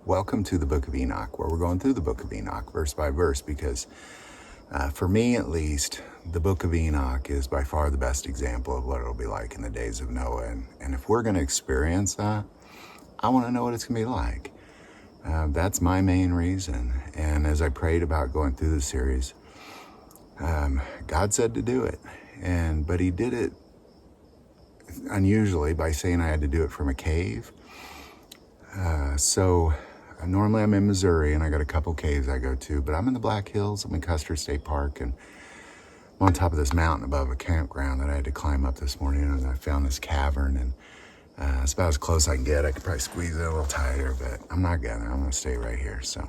Welcome to the Book of Enoch, where we're going through the Book of Enoch verse by verse, because for me at least, the Book of Enoch is by far the best example of what it'll be like in the days of Noah. And if we're going to experience that, I want to know what it's going to be like. That's my main reason. And as I prayed about going through the series, God said to do it. But he did it unusually by saying I had to do it from a cave. So normally I'm in Missouri and I got a couple caves I go to, but I'm in the Black Hills. I'm in Custer State Park, and I'm on top of this mountain above a campground that I had to climb up this morning, and I found this cavern, and it's about as close as I can get. I could probably squeeze it a little tighter, but I'm not gonna. I'm gonna stay right here. So,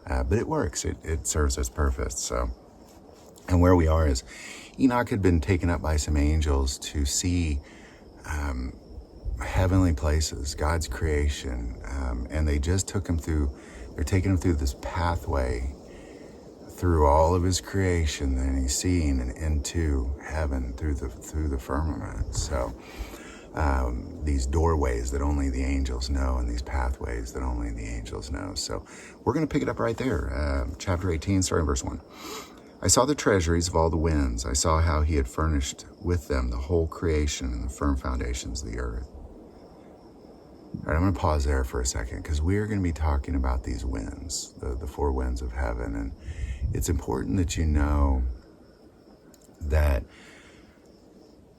but it works. It serves its purpose. So, and where we are is Enoch had been taken up by some angels to see heavenly places, God's creation, and they just took him through. They're taking him through this pathway through all of his creation, and he's seeing and into heaven through the firmament. So these doorways that only the angels know, and these pathways that only the angels know. So we're going to pick it up right there, chapter 18, starting verse 1. I saw the treasuries of all the winds. I saw how he had furnished with them the whole creation and the firm foundations of the earth. All right, I'm going to pause there for a second, because we're going to be talking about these winds, the four winds of heaven. And it's important that you know that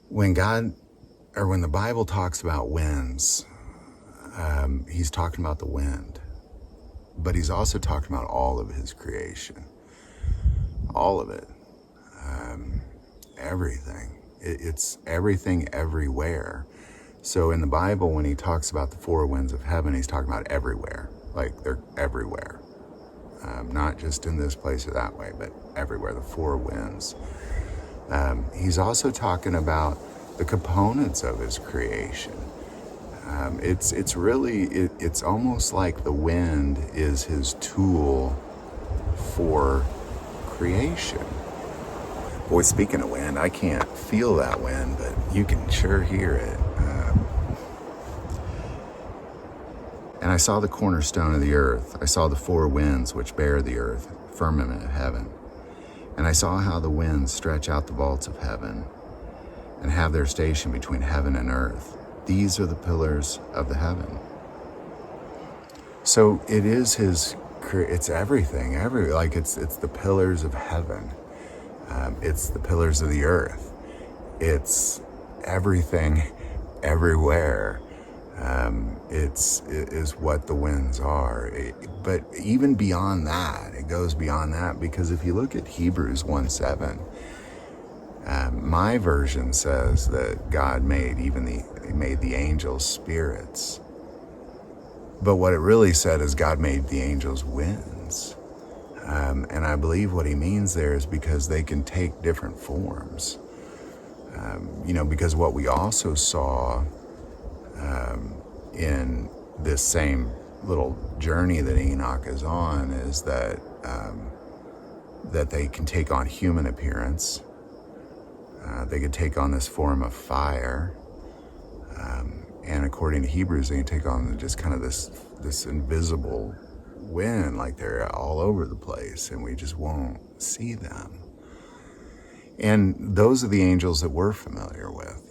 when the Bible talks about winds, he's talking about the wind, but he's also talking about all of his creation, all of it, everything. It's everything everywhere. So in the Bible, when he talks about the four winds of heaven, he's talking about everywhere, like they're everywhere. Not just in this place or that way, but everywhere, the four winds. He's also talking about the components of his creation. It's almost like the wind is his tool for creation. Boy, speaking of wind, I can't feel that wind, but you can sure hear it. And I saw the cornerstone of the earth. I saw the four winds which bear the earth, firmament of heaven. And I saw how the winds stretch out the vaults of heaven and have their station between heaven and earth. These are the pillars of the heaven. So it is it's everything, it's the pillars of heaven. It's the pillars of the earth. It's everything, everywhere. It is what the winds are. But even beyond that, it goes beyond that, because if you look at Hebrews 1:7, my version says that God made the angels spirits. But what it really said is God made the angels winds. And I believe what he means there is because they can take different forms. Because what we also saw in this same little journey that Enoch is on is that they can take on human appearance. They could take on this form of fire. And according to Hebrews, they can take on just kind of this invisible wind, like they're all over the place and we just won't see them. And those are the angels that we're familiar with,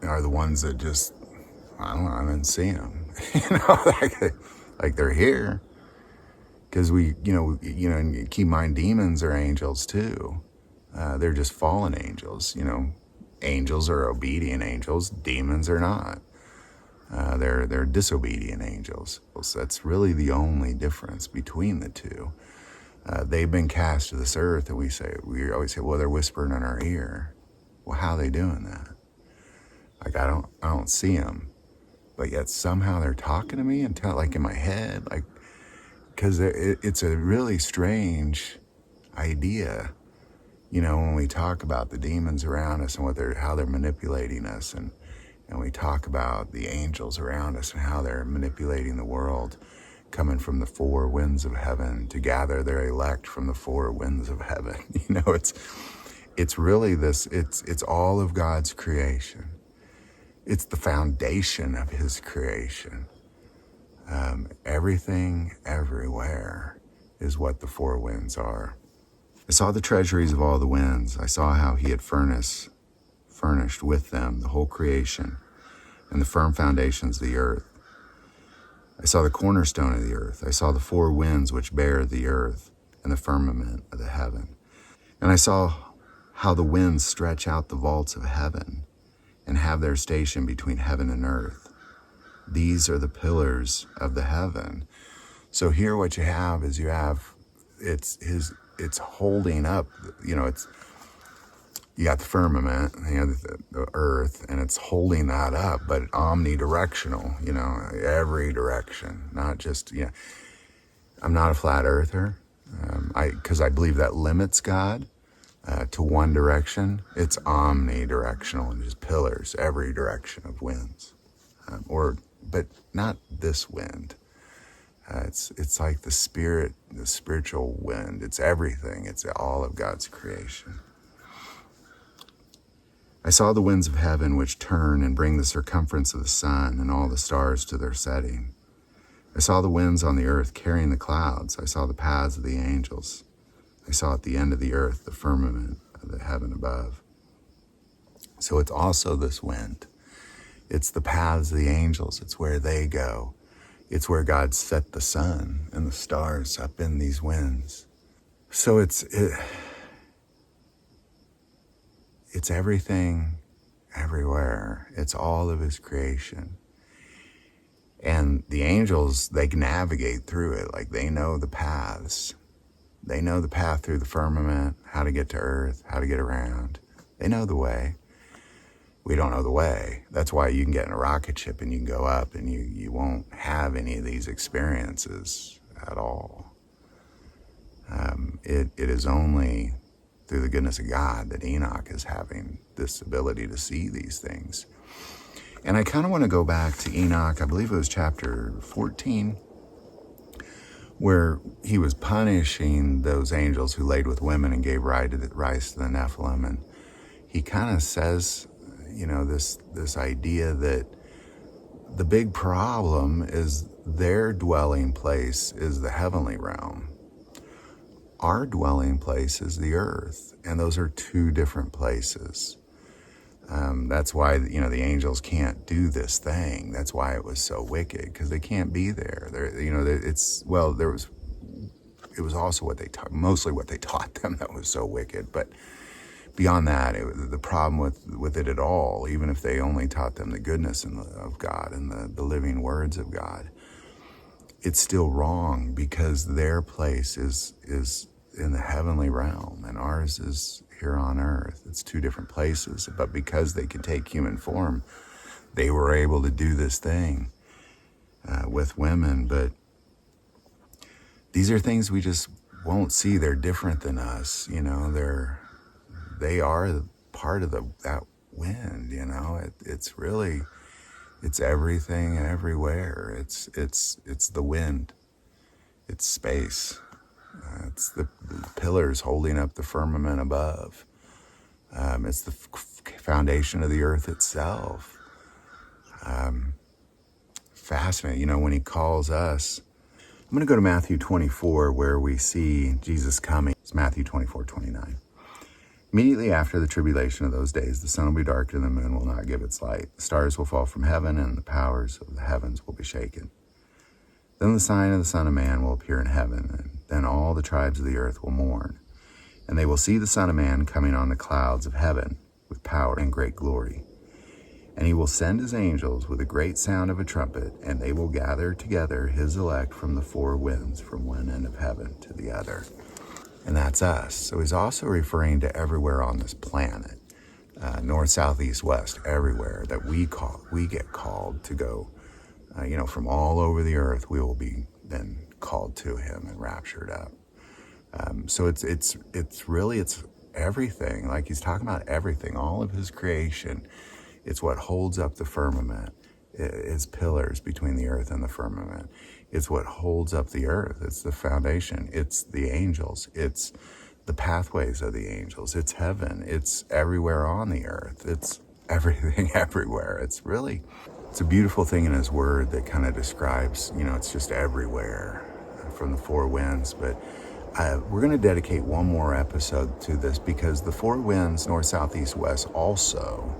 are the ones that just, I didn't see them, like they're here. Because we keep in mind, demons are angels too. They're just fallen angels, Angels are obedient angels, demons are not. They're disobedient angels. So that's really the only difference between the two. They've been cast to this earth, and we always say, well, they're whispering in our ear. Well, how are they doing that? Like, I don't see them, but yet somehow they're talking to me and like in my head, like, because it's a really strange idea, when we talk about the demons around us and how they're manipulating us, and we talk about the angels around us and how they're manipulating the world, coming from the four winds of heaven to gather their elect from the four winds of heaven. It's really this. It's all of God's creation. It's the foundation of his creation. Everything, everywhere is what the four winds are. I saw the treasuries of all the winds. I saw how he had furnished with them the whole creation and the firm foundations of the earth. I saw the cornerstone of the earth. I saw the four winds which bear the earth and the firmament of the heaven. And I saw how the winds stretch out the vaults of heaven and have their station between heaven and earth. These are the pillars of the heaven. So here what you have is it's holding up, you got the firmament, the earth, and it's holding that up, but omnidirectional, every direction, not just, I'm not a flat earther, because I believe that limits God to one direction. It's omnidirectional and just pillars, every direction of winds, but not this wind. It's like the spiritual wind. It's everything. It's all of God's creation. I saw the winds of heaven which turn and bring the circumference of the sun and all the stars to their setting. I saw the winds on the earth carrying the clouds. I saw the paths of the angels. I saw at the end of the earth the firmament of the heaven above. So it's also this wind. It's the paths of the angels. It's where they go. It's where God set the sun and the stars up in these winds. So it's everything, everywhere. It's all of his creation. And the angels, they can navigate through it. Like they know the paths. They know the path through the firmament, how to get to earth, how to get around. They know the way. We don't know the way. That's why you can get in a rocket ship and you can go up and you won't have any of these experiences at all. It is only through the goodness of God that Enoch is having this ability to see these things. And I kind of want to go back to Enoch, I believe it was chapter 14, where he was punishing those angels who laid with women and gave rise to the Nephilim. And he kind of says, this idea that the big problem is their dwelling place is the heavenly realm. Our dwelling place is the earth, and those are two different places. That's why, the angels can't do this thing. That's why it was so wicked, because they can't be there. It was also mostly what they taught them that was so wicked, but beyond that, the problem with it at all, even if they only taught them the goodness of God and the living words of God, it's still wrong, because their place is in the heavenly realm and ours is here on earth. It's two different places, but because they can take human form, they were able to do this thing with women. But these are things we just won't see. They're different than us, they are part of that wind, it's everything and everywhere. It's the wind. It's space. It's the pillars holding up the firmament above. It's the foundation of the earth itself. Fascinating. When he calls us, I'm going to go to Matthew 24, where we see Jesus coming. It's Matthew 24:29. Immediately after the tribulation of those days, the sun will be darkened and the moon will not give its light. The stars will fall from heaven and the powers of the heavens will be shaken. Then the sign of the Son of Man will appear in heaven, and then all the tribes of the earth will mourn. And they will see the Son of Man coming on the clouds of heaven with power and great glory. And he will send his angels with a great sound of a trumpet, and they will gather together his elect from the four winds, from one end of heaven to the other. And that's us. So he's also referring to everywhere on this planet, north, south, east, west, everywhere that we get called to go. From all over the earth, we will be then called to him and raptured up. So it's everything. Like he's talking about everything, all of his creation. It's what holds up the firmament. It's pillars between the earth and the firmament. It's what holds up the earth. It's the foundation. It's the angels. It's the pathways of the angels. It's heaven. It's everywhere on the earth. everything everywhere. It's a beautiful thing in his word that kind of describes, it's just everywhere from the four winds. But we're going to dedicate one more episode to this because the four winds, north, south, east, west, also,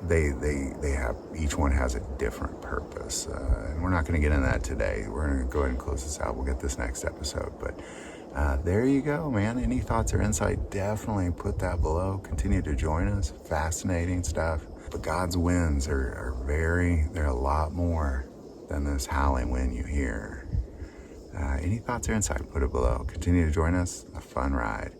they have, each one has a different purpose. And we're not going to get into that today. We're going to go ahead and close this out. We'll get this next episode. But there you go, man. Any thoughts or insight, definitely put that below. Continue to join us. Fascinating stuff. But God's winds are they're a lot more than this howling wind you hear. Any thoughts or insight, put it below. Continue to join us. A fun ride.